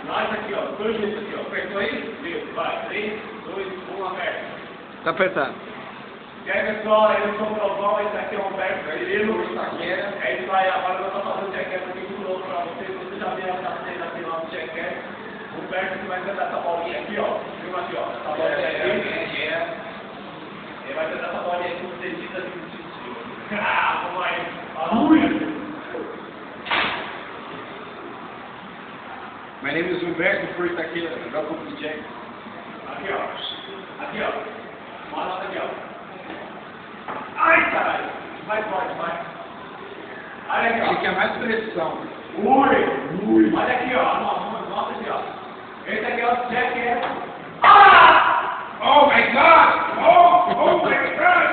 Nós aqui, ó. Dois juntos aqui, ó. Apertou aí? Isso. Vai. 3, 2, 1, aperta. Tá apertado. E aí, pessoal, eu sou o Trovao, esse aqui é o humberto, CIRILO. É isso aí, agora eu tô fazendo jackass aqui de novo pra vocês. Você já viu essa cena aqui no nosso jackass. O humberto que vai tentar essa bolinha aqui, ó. Filma aqui, ó. Essa bolinha aqui. Ele vai tentar essa bolinha aqui com os dedinhos assim no sentido. Vamos aí. My name is Humberto, first aqui, welcome to Jack. Aqui, ó. Aqui, ó. Uma nota aqui, ó. Ai, caralho. Mais forte, vai. Olha aqui, ó. Ele quer mais pressão. Ui. Olha aqui, ó. Nota aqui, ó. Esse aqui é o jackass. Ah! Oh my God! Oh my God!